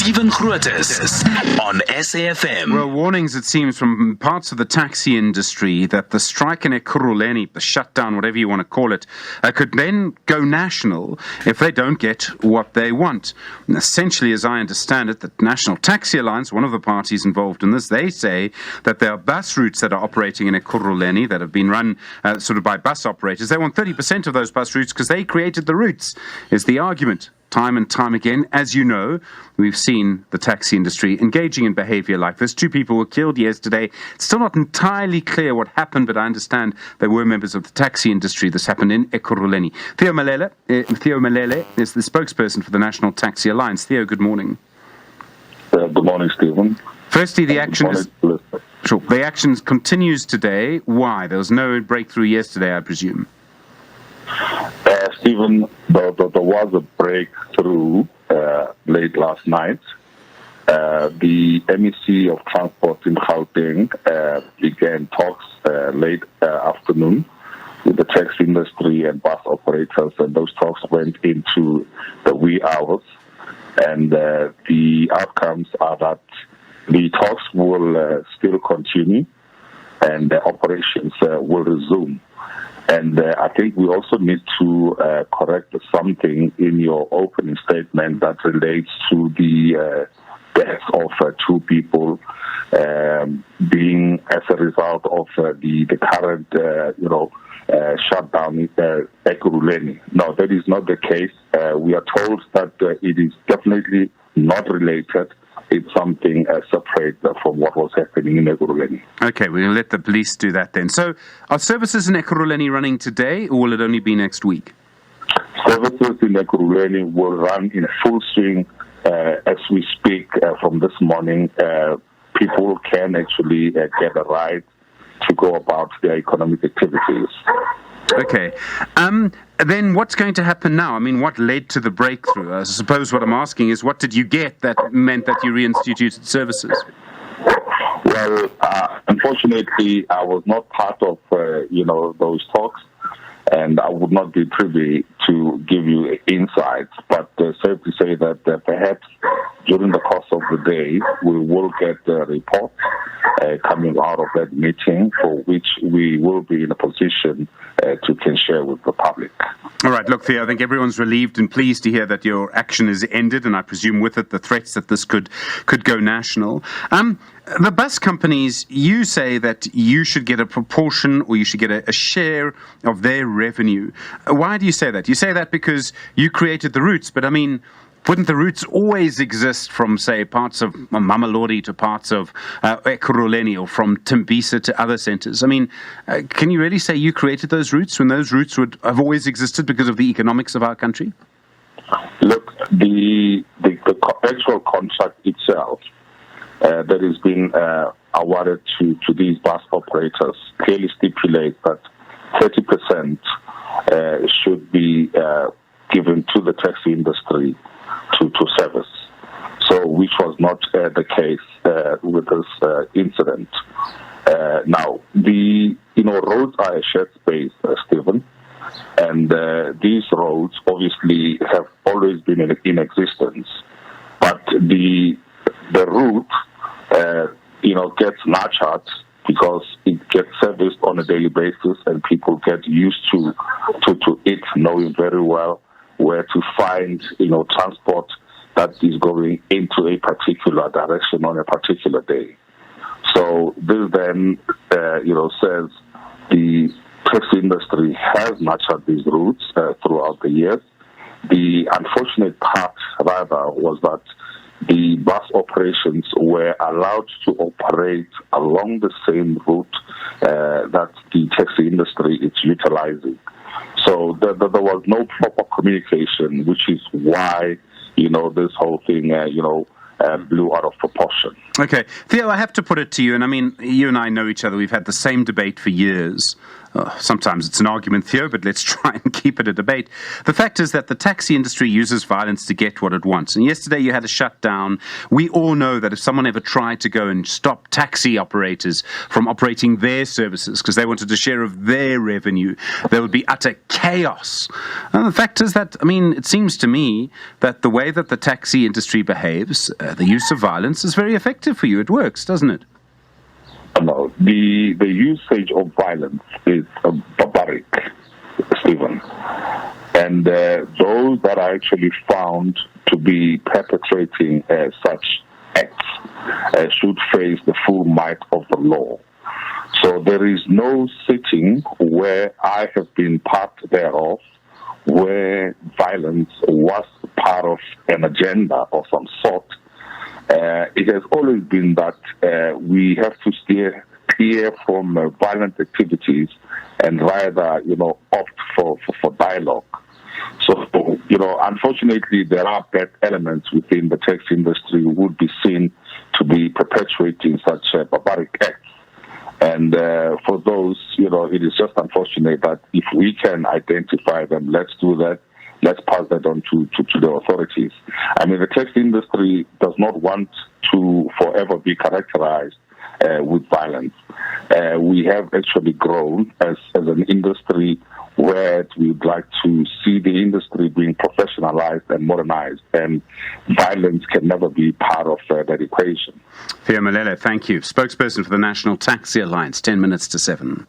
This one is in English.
Stephen Grootes on SAFm. Well, warnings, it seems, from parts of the taxi industry that the strike in Ekerhuleni, the shutdown, whatever you want to call it, could then go national if they don't get what they want. And essentially, as I understand it, the National Taxi Alliance, one of the parties involved in this, they say that there are bus routes that are operating in Ekerhuleni that have been run sort of by bus operators. They want 30% of those bus routes because they created the routes, is the argument. Time and time again, as you know, we've seen the taxi industry engaging in behavior like this. 2 people were killed yesterday. It's still not entirely clear what happened, but I understand they were members of the taxi industry. This happened in Ekerhuleni. Theo Malele is the spokesperson for the National Taxi Alliance. Theo, good morning. Good morning, Stephen. Firstly, the action continues today. Why? There was no breakthrough yesterday, I presume. Stephen, there was a breakthrough late last night. The MEC of Transport in Gauteng began talks late afternoon with the taxi industry and bus operators, and those talks went into the wee hours. And the outcomes are that the talks will still continue and the operations will resume. And I think we also need to correct something in your opening statement that relates to the deaths of 2 people being as a result of the current, shutdown in Ekerhuleni. No, that is not the case. We are told that it is definitely not related. It's something separate from what was happening in Ekerhuleni. Okay, we'll let the police do that then. So, are services in Ekerhuleni running today, or will it only be next week? Services in Ekerhuleni will run in full swing as we speak from this morning. People can actually get a ride to go about their economic activities. Okay. Then what's going to happen now? I mean, what led to the breakthrough? I suppose what I'm asking is, what did you get that meant that you reinstituted services? Well, unfortunately, I was not part of, those talks, and I would not be privy to give you insights. But safe to say that perhaps during the course of the day, we will get a report coming out of that meeting, for which we will be in a position to can share with the public. All right, look, Theo, I think everyone's relieved and pleased to hear that your action is ended, and I presume with it the threats that this could go national. The bus companies, you say that you should get a proportion or you should get a share of their revenue. Why do you say that? You say that because you created the routes, but I mean, wouldn't the routes always exist from, say, parts of Mamelodi to parts of Ekerhuleni, or from Tembisa to other centres? I mean, can you really say you created those routes when those routes would have always existed because of the economics of our country? Look, the actual contract itself that has been awarded to these bus operators clearly stipulates that 30% should be given to the taxi industry to service. So, which was not the case with this incident. Now, the roads are a shared space, Stephen, and these roads obviously have always been in existence, but the route gets nurtured because it gets serviced on a daily basis, and people get used to it, knowing very well where to find transport that is going into a particular direction on a particular day. So this then says the taxi industry has nurtured these routes throughout the years. The unfortunate part, rather, was that the bus operations were allowed to operate along the same route that the taxi industry is utilizing. So there was no proper communication, which is why, this whole thing, blew out of proportion. Okay. Theo, I have to put it to you, and I mean, you and I know each other. We've had the same debate for years. Sometimes it's an argument, Theo, but let's try and keep it a debate. The fact is that the taxi industry uses violence to get what it wants. And yesterday you had a shutdown. We all know that if someone ever tried to go and stop taxi operators from operating their services because they wanted a share of their revenue, there would be utter chaos. And the fact is that, I mean, it seems to me that the way that the taxi industry behaves, the use of violence is very effective for you. It works, doesn't it? No, the usage of violence is barbaric, Stephen. And those that are actually found to be perpetrating such acts should face the full might of the law. So there is no sitting where I have been part thereof where violence was part of an agenda of some sort. It has always been that we have to steer clear from violent activities and rather, opt for dialogue. So, unfortunately, there are bad elements within the taxi industry who would be seen to be perpetuating such barbaric acts. And for those, it is just unfortunate that if we can identify them, let's do that. Let's pass that on to the authorities. I mean, the taxi industry does not want to forever be characterized with violence. We have actually grown as an industry where we'd like to see the industry being professionalized and modernized, and violence can never be part of that equation. Mr Malele, thank you. Spokesperson for the National Taxi Alliance, 10 minutes to 7.